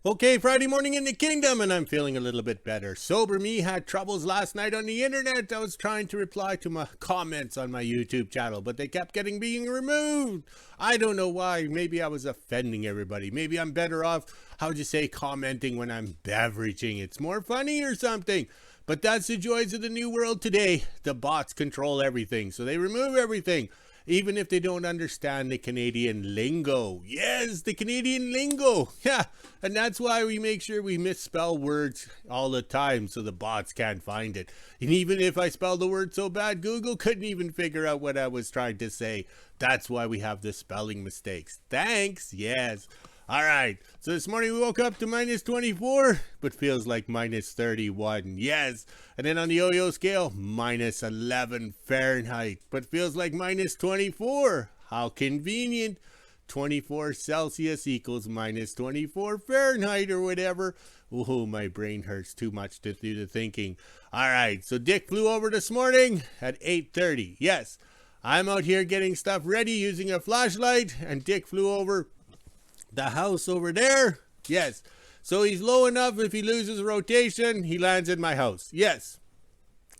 Okay, Friday morning in the kingdom, and I'm feeling a little bit better. Sober me had troubles last night on the internet. I was trying to reply to my comments on my YouTube channel, but they kept being removed. I don't know why. Maybe I was offending everybody. Maybe I'm better off, commenting when I'm beveraging. It's more funny or something. But that's the joys of the new world today. The bots control everything, so they remove everything. Even if they don't understand the Canadian lingo. Yes, the Canadian lingo. Yeah, and that's why we make sure we misspell words all the time so the bots can't find it. And even if I spelled the word so bad, Google couldn't even figure out what I was trying to say. That's why we have the spelling mistakes. Thanks, yes. All right, so this morning we woke up to minus 24, but feels like minus 31, yes. And then on the yo-yo scale, minus 11 Fahrenheit, but feels like minus 24. How convenient. 24 Celsius equals minus 24 Fahrenheit or whatever. Oh, my brain hurts too much to do the thinking. All right, so Dick flew over this morning at 8:30. Yes, I'm out here getting stuff ready using a flashlight, and Dick flew over the house over there. Yes, so he's low enough if he loses rotation, he lands in my house. Yes,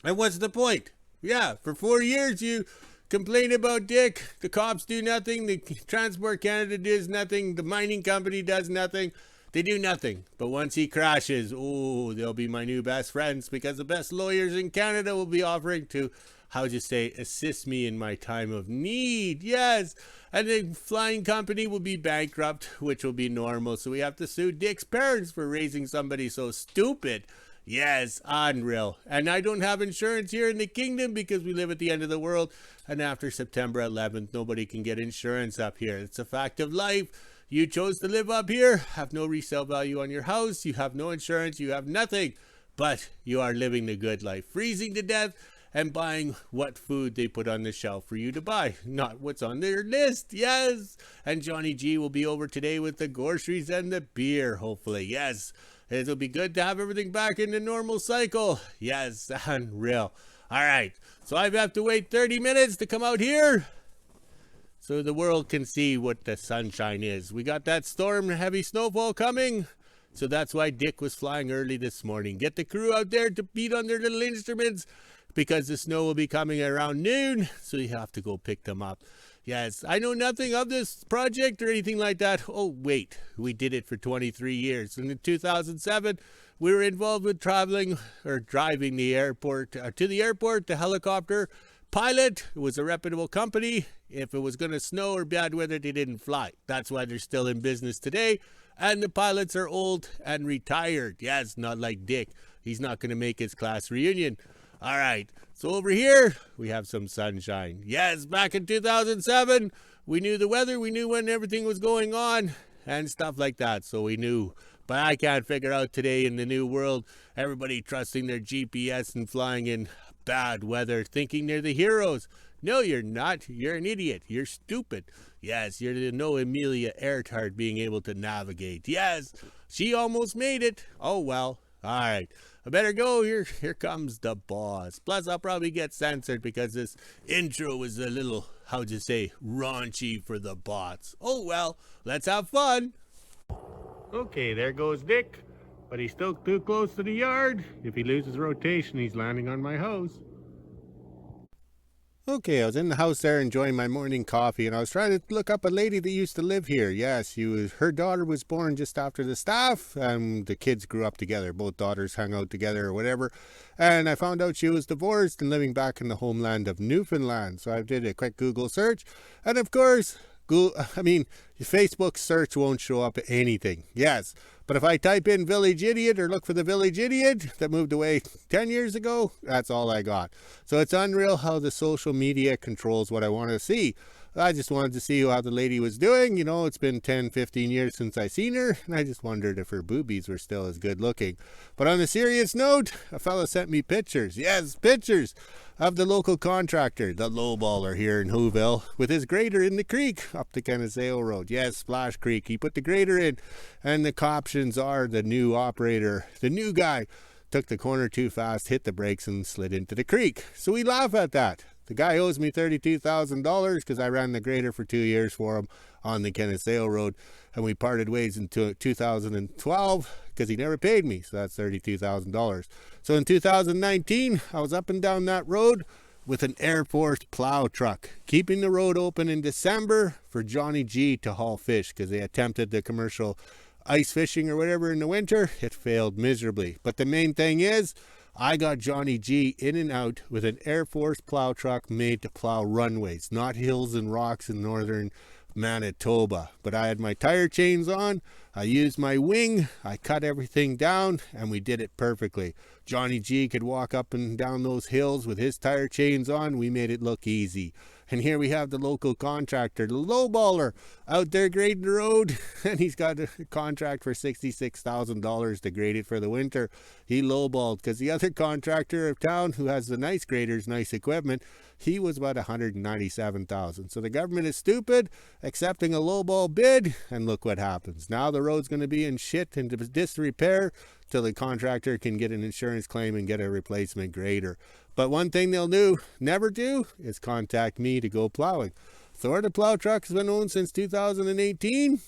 and what's the point? Yeah, for 4 years you complain about Dick. The cops do nothing. The Transport Canada does nothing. The mining company does nothing. They do nothing. But once he crashes, oh, they'll be my new best friends, because the best lawyers in Canada will be offering to, assist me in my time of need. Yes. And the flying company will be bankrupt, which will be normal. So we have to sue Dick's parents for raising somebody so stupid. Yes, unreal. And I don't have insurance here in the kingdom because we live at the end of the world. And after September 11th, nobody can get insurance up here. It's a fact of life. You chose to live up here, have no resale value on your house. You have no insurance. You have nothing. But you are living the good life, freezing to death and buying what food they put on the shelf for you to buy, not what's on their list. Yes. And Johnny G will be over today with the groceries and the beer, hopefully. Yes. It'll be good to have everything back in the normal cycle. Yes, unreal. All right. So I have to wait 30 minutes to come out here so the world can see what the sunshine is. We got that storm, heavy snowfall coming. So that's why Dick was flying early this morning. Get the crew out there to beat on their little instruments, because the snow will be coming around noon, so you have to go pick them up. Yes, I know nothing of this project or anything like that. Oh, wait, we did it for 23 years. And in 2007, we were involved with driving the airport to the airport. The helicopter pilot, it was a reputable company. If it was going to snow or bad weather, they didn't fly. That's why they're still in business today. And the pilots are old and retired. Yes, not like Dick. He's not going to make his class reunion. All right, so over here, we have some sunshine. Yes, back in 2007, we knew the weather. We knew when everything was going on and stuff like that, so we knew. But I can't figure out today in the new world, everybody trusting their GPS and flying in bad weather, thinking they're the heroes. No, you're not. You're an idiot. You're stupid. Yes, you're the no Amelia Earhart being able to navigate. Yes, she almost made it. Oh, well. All right. I better go. Here comes the boss. Plus, I'll probably get censored because this intro was a little, raunchy for the bots. Oh, well, let's have fun. Okay, there goes Dick. But he's still too close to the yard. If he loses rotation, he's landing on my house. Okay, I was in the house there enjoying my morning coffee, and I was trying to look up a lady that used to live here. Yes, her daughter was born just after the staff, and the kids grew up together. Both daughters hung out together or whatever. And I found out she was divorced and living back in the homeland of Newfoundland. So I did a quick Google search, and of course, Facebook search won't show up anything. Yes. But if I type in village idiot or look for the village idiot that moved away 10 years ago, that's all I got. So it's unreal how the social media controls what I want to see. I just wanted to see how the lady was doing. You know, it's been 10, 15 years since I seen her, and I just wondered if her boobies were still as good looking. But on a serious note, a fella sent me pictures. Yes, pictures of the local contractor, the lowballer here in WHO-ville, with his grader in the creek up the Canaseo Road. Yes, Splash Creek. He put the grader in, and the captions are the new operator, the new guy, took the corner too fast, hit the brakes, and slid into the creek. So we laugh at that. The guy owes me $32,000 because I ran the grader for 2 years for him on the Kennesail Road, and we parted ways in 2012 because he never paid me, so that's $32,000. So in 2019, I was up and down that road with an Air Force plow truck, keeping the road open in December for Johnny G to haul fish because they attempted the commercial ice fishing or whatever in the winter. It failed miserably. But the main thing is, I got Johnny G in and out with an Air Force plow truck made to plow runways, not hills and rocks in northern Manitoba. But I had my tire chains on, I used my wing, I cut everything down, and we did it perfectly. Johnny G could walk up and down those hills with his tire chains on. We made it look easy. And here we have the local contractor, the lowballer, out there grading the road, and he's got a contract for $66,000 to grade it for the winter. He lowballed because the other contractor of town, who has the nice graders, nice equipment, he was about $197,000. So the government is stupid, accepting a lowball bid, and look what happens. Now the road's going to be in shit and disrepair till the contractor can get an insurance claim and get a replacement grader. But one thing they'll never do, is contact me to go plowing. Florida plow truck has been owned since 2018,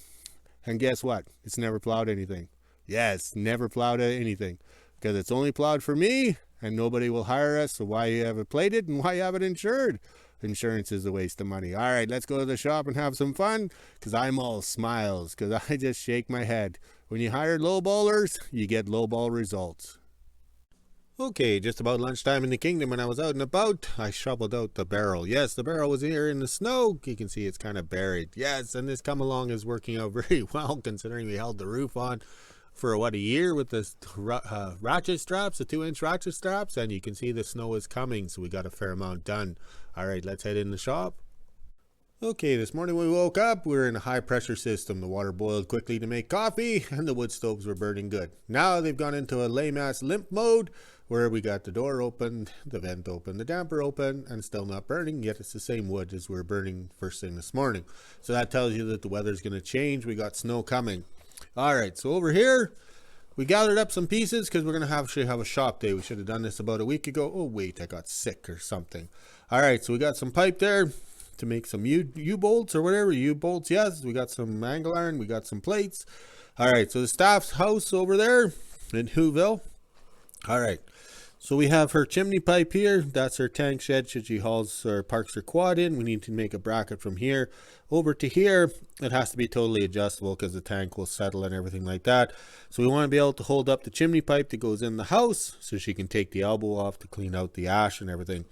and guess what? It's never plowed anything. Yes, never plowed anything, because it's only plowed for me, and nobody will hire us. So why you have it plated and why you have it insured? Insurance is a waste of money. All right, let's go to the shop and have some fun, because I'm all smiles, because I just shake my head. When you hire lowballers, you get lowball results. Okay, just about lunchtime in the kingdom, when I was out and about, I shoveled out the barrel. Yes, the barrel was here in the snow. You can see it's kind of buried. Yes, and this come along is working out very well, considering we held the roof on for a year with the ratchet straps, the 2-inch ratchet straps, and you can see the snow is coming, so we got a fair amount done. All right, let's head in the shop. Okay, this morning we woke up, we were in a high pressure system. The water boiled quickly to make coffee, and the wood stoves were burning good. Now they've gone into a lame ass limp mode, where we got the door open, the vent open, the damper open, and still not burning, yet it's the same wood as we're burning first thing this morning. So that tells you that the weather's going to change. We got snow coming. All right, so over here, we gathered up some pieces because we're going to actually have a shop day. We should have done this about a week ago. Oh, wait, I got sick or something. All right, so we got some pipe there to make some U-bolts or whatever. U-bolts, yes. We got some angle iron. We got some plates. All right, so the staff's house over there in WHO-ville. All right. So we have her chimney pipe here. That's her tank shed should she hauls or parks her quad in. We need to make a bracket from here over to here. It has to be totally adjustable because the tank will settle and everything like that. So we want to be able to hold up the chimney pipe that goes in the house so she can take the elbow off to clean out the ash and everything.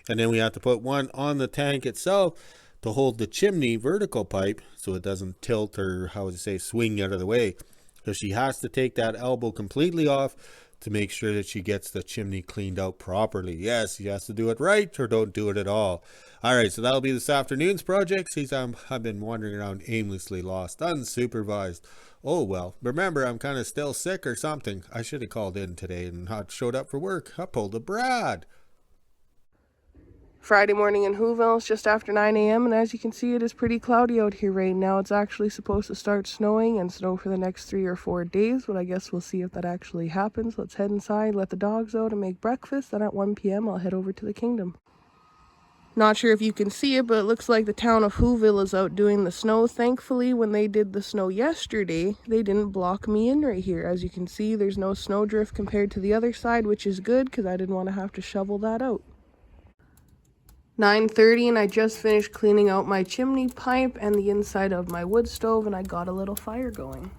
And then we have to put one on the tank itself to hold the chimney vertical pipe so it doesn't tilt or, how would you say, swing out of the way. So she has to take that elbow completely off to make sure that she gets the chimney cleaned out properly. Yes, she has to do it right or don't do it at all. All right, so that'll be this afternoon's project. Since I've been wandering around aimlessly lost, unsupervised. Oh, well, remember, I'm kind of still sick or something. I should have called in today and not showed up for work. I pulled a Brad. Friday morning in WHO-ville, it's just after 9 a.m. and as you can see, it is pretty cloudy out here right now. It's actually supposed to start snowing and snow for the next 3 or 4 days, but I guess we'll see if that actually happens. Let's head inside, let the dogs out and make breakfast. Then at 1 p.m. I'll head over to the kingdom. Not sure if you can see it, but it looks like the town of WHO-ville is out doing the snow. Thankfully, when they did the snow yesterday, they didn't block me in right here. As you can see, there's no snowdrift compared to the other side, which is good because I didn't want to have to shovel that out. 9:30 and I just finished cleaning out my chimney pipe and the inside of my wood stove, and I got a little fire going.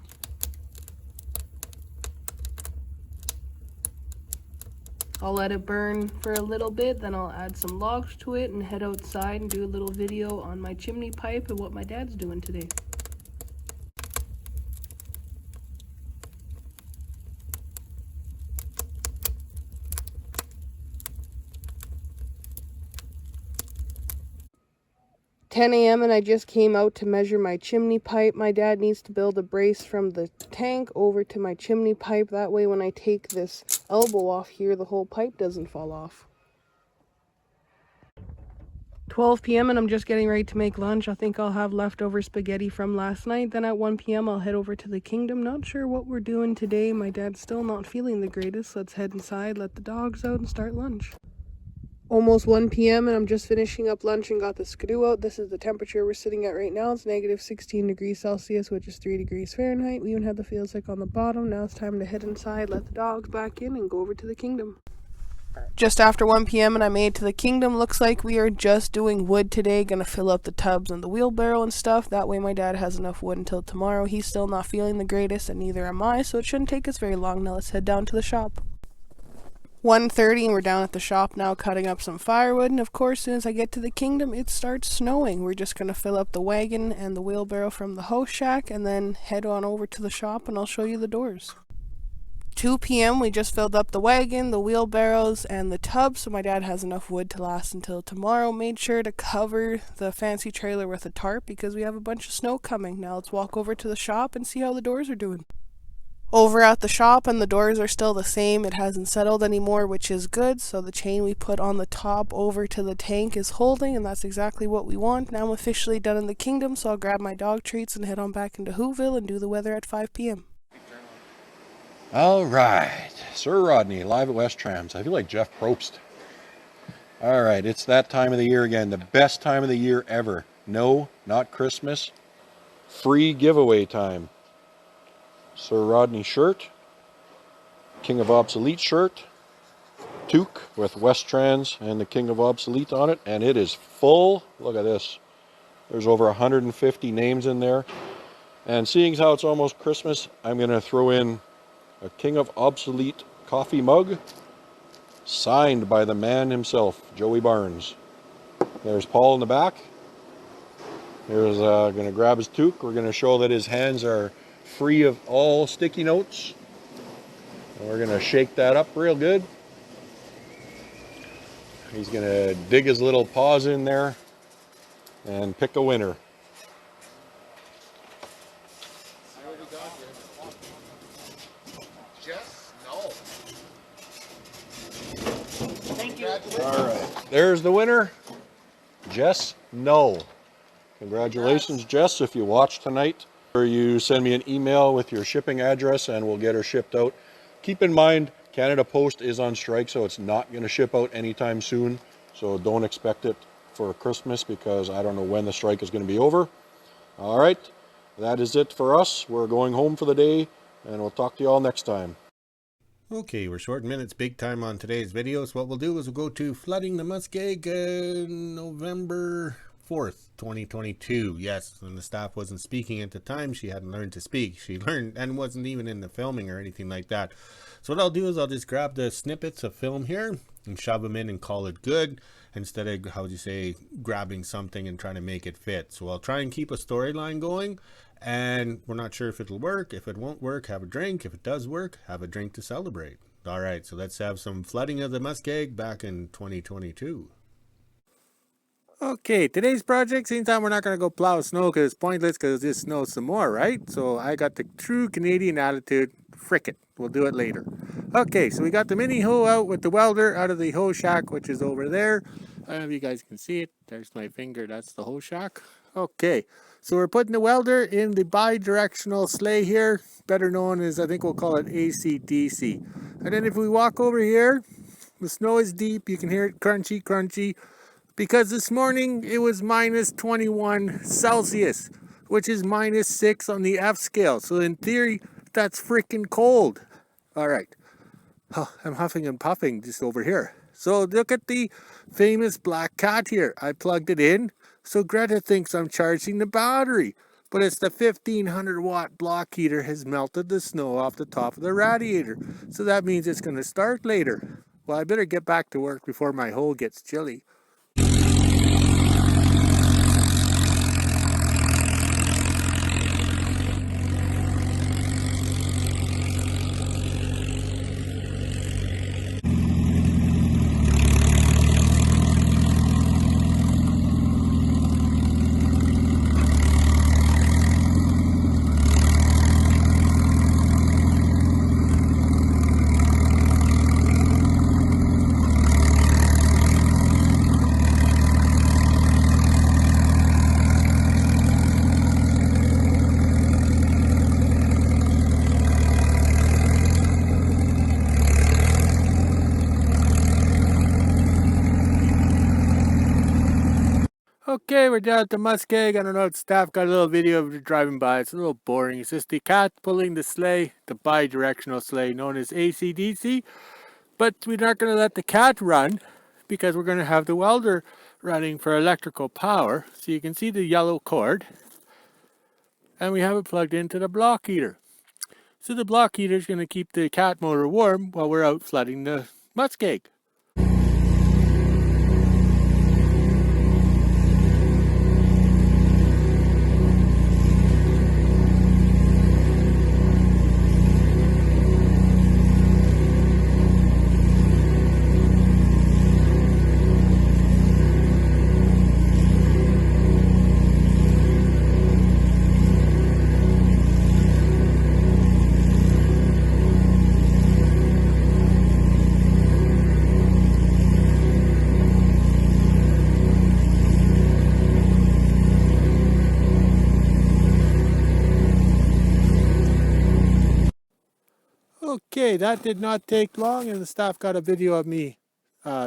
I'll let it burn for a little bit, then I'll add some logs to it and head outside and do a little video on my chimney pipe and what my dad's doing today. $10 a.m. and I just came out to measure my chimney pipe. My dad needs to build a brace from the tank over to my chimney pipe. That way when I take this elbow off here, the whole pipe doesn't fall off. 12 p.m. and I'm just getting ready to make lunch. I think I'll have leftover spaghetti from last night. Then at 1 p.m. I'll head over to the kingdom. Not sure what we're doing today. My dad's still not feeling the greatest. Let's head inside, let the dogs out, and start lunch. Almost 1 p.m. and I'm just finishing up lunch and got the skidoo out. This is the temperature we're sitting at right now. It's negative 16 degrees Celsius, which is 3 degrees Fahrenheit. We even had the feels like on the bottom. Now it's time to head inside, let the dogs back in, and go over to the kingdom. Just after 1 p.m. and I made it to the kingdom. Looks like we are just doing wood today. Gonna fill up the tubs and the wheelbarrow and stuff. That way my dad has enough wood until tomorrow. He's still not feeling the greatest and neither am I, so it shouldn't take us very long. Now let's head down to the shop. 1:30 and we're down at the shop now cutting up some firewood, and of course as soon as I get to the kingdom it starts snowing. We're just going to fill up the wagon and the wheelbarrow from the host shack and then head on over to the shop and I'll show you the doors. 2 p.m. we just filled up the wagon, the wheelbarrows, and the tub, so my dad has enough wood to last until tomorrow. Made sure to cover the fancy trailer with a tarp because we have a bunch of snow coming. Now let's walk over to the shop and see how the doors are doing. Over at the shop, and the doors are still the same. It hasn't settled anymore, which is good. So the chain we put on the top over to the tank is holding, and that's exactly what we want. Now I'm officially done in the kingdom, so I'll grab my dog treats and head on back into WHO-ville and do the weather at 5 p.m. All right, Sir Rodney, live at West Trams. I feel like Jeff Probst. All right, it's that time of the year again, the best time of the year ever. No, not Christmas. Free giveaway time. Sir Rodney shirt, King of Obsolete shirt, toque with West Trans and the King of Obsolete on it, and it is full. Look at this. There's over 150 names in there. And seeing as how it's almost Christmas, I'm going to throw in a King of Obsolete coffee mug signed by the man himself, Joey Barnes. There's Paul in the back. Here's going to grab his toque. We're going to show that his hands are free of all sticky notes. And we're going to shake that up real good. He's going to dig his little paws in there and pick a winner. Thank you. All right, there's the winner, Jess No. Congratulations, Jess, if you watch tonight. Or you send me an email with your shipping address and we'll get her shipped out. Keep in mind, Canada Post is on strike, so it's not going to ship out anytime soon. So don't expect it for Christmas because I don't know when the strike is going to be over. All right, that is it for us. We're going home for the day and we'll talk to you all next time. Okay, we're short minutes, big time on today's video. So what we'll do is we'll go to flooding the Muskeg November 4th, 2022. Yes, when the staff wasn't speaking at the time, she hadn't learned to speak. She learned and wasn't even in the filming or anything like that. So what I'll do is I'll just grab the snippets of film here and shove them in and call it good instead of, how would you say, grabbing something and trying to make it fit. So I'll try and keep a storyline going, and we're not sure if it'll work. If it won't work, have a drink. If it does work, have a drink to celebrate. All right, so let's have some flooding of the Muskeg back in 2022. Okay, today's project, same time we're not going to go plow snow because it's pointless because it just snows some more, right? So I got the true Canadian attitude, frick it, we'll do it later. Okay, so we got the mini hoe out with the welder out of the hoe shack, which is over there. I don't know if you guys can see it. There's my finger, that's the hoe shack. Okay, so we're putting the welder in the bi-directional sleigh here, better known as, I think we'll call it AC/DC. And then if we walk over here, the snow is deep, you can hear it crunchy, crunchy. Because this morning it was minus 21 Celsius, which is minus 6 on the F scale. So in theory, that's freaking cold. All right. Oh, I'm huffing and puffing just over here. So look at the famous black cat here. I plugged it in. So Greta thinks I'm charging the battery. But it's the 1500 watt block heater has melted the snow off the top of the radiator. So that means it's going to start later. Well, I better get back to work before my hole gets chilly. Okay, we're down at the Muskeg. I don't know if staff got a little video of it driving by. It's a little boring. It's just the cat pulling the sleigh, the bi-directional sleigh known as AC/DC. But we're not going to let the cat run because we're going to have the welder running for electrical power. So you can see the yellow cord. And we have it plugged into the block heater. So the block heater is going to keep the cat motor warm while we're out flooding the Muskeg. Okay, that did not take long, and the staff got a video of me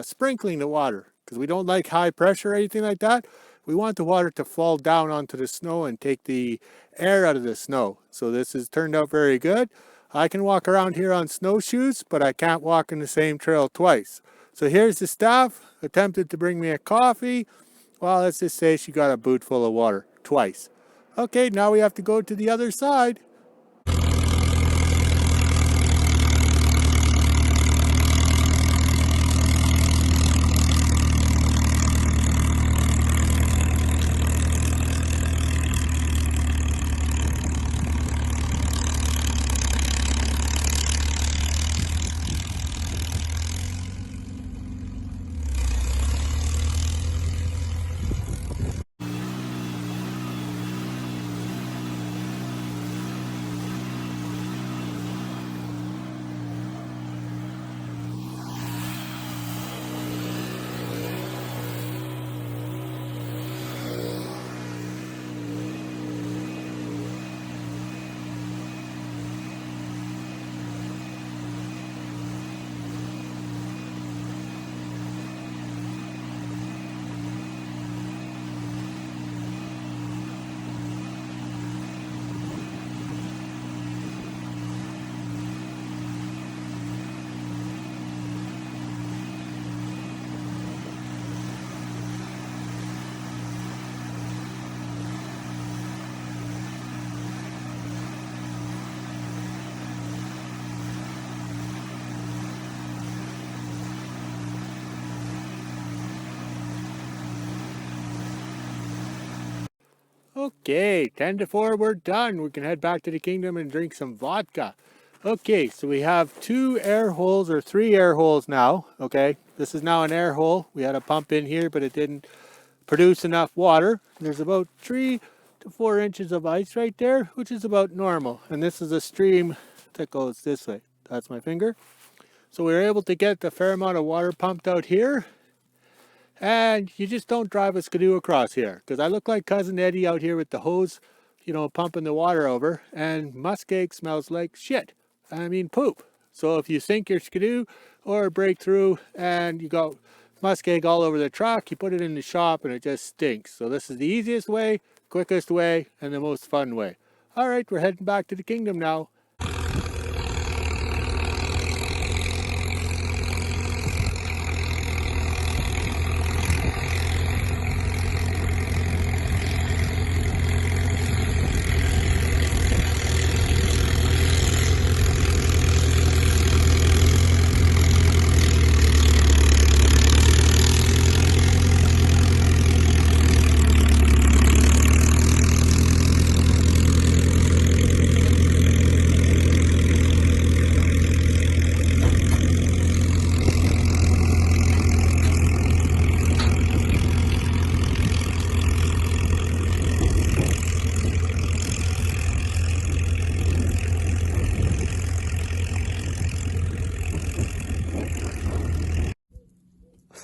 sprinkling the water because we don't like high pressure or anything like that. We want the water to fall down onto the snow and take the air out of the snow. So this has turned out very good. I can walk around here on snowshoes, but I can't walk in the same trail twice. So here's the staff attempted to bring me a coffee. Well, let's just say she got a boot full of water twice. Okay, now we have to go to the other side. Okay, 10 to 4, we're done. We can head back to the kingdom and drink some vodka. Okay, so we have 2 air holes or 3 air holes now. Okay, this is now an air hole. We had a pump in here, but it didn't produce enough water. There's about 3 to 4 inches of ice right there, which is about normal. And this is a stream that goes this way. That's my finger. So we were able to get a fair amount of water pumped out here. And you just don't drive a skidoo across here, because I look like Cousin Eddie out here with the hose, you know, pumping the water over, and Muskeg smells like shit. I mean poop. So if you sink your skidoo or break through and you got Muskeg all over the truck, you put it in the shop and it just stinks. So this is the easiest way, quickest way, and the most fun way. All right, we're heading back to the kingdom now.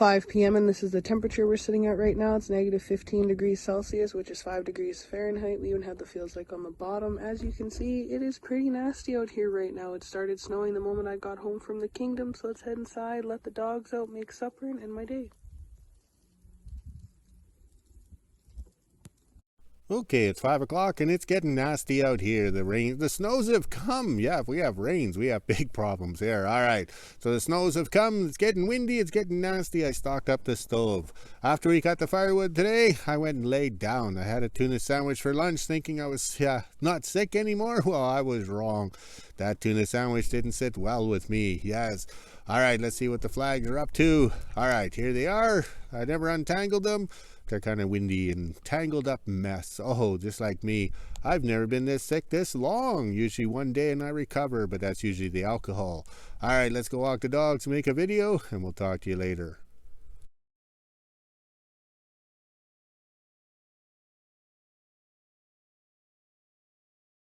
5 p.m. and this is the temperature we're sitting at right now. It's negative 15 degrees Celsius, which is 5 degrees Fahrenheit. We even have the feels like on the bottom. As you can see, it is pretty nasty out here right now. It started snowing the moment I got home from the kingdom, so let's head inside, let the dogs out, make supper, and end my day. Okay, it's 5 o'clock and it's getting nasty out here. The snows have come. Yeah, if we have rains, we have big problems here. All right, so the snows have come. It's getting windy. It's getting nasty. I stocked up the stove. After we cut the firewood today, I went and laid down. I had a tuna sandwich for lunch thinking I was not sick anymore. Well, I was wrong. That tuna sandwich didn't sit well with me. Yes. All right, let's see what the flags are up to. All right, here they are. I never untangled them. They're kind of windy and tangled up mess. Oh, just like me. I've never been this sick this long. Usually one day and I recover, but that's usually the alcohol. All right, let's go walk the dogs, make a video, and we'll talk to you later.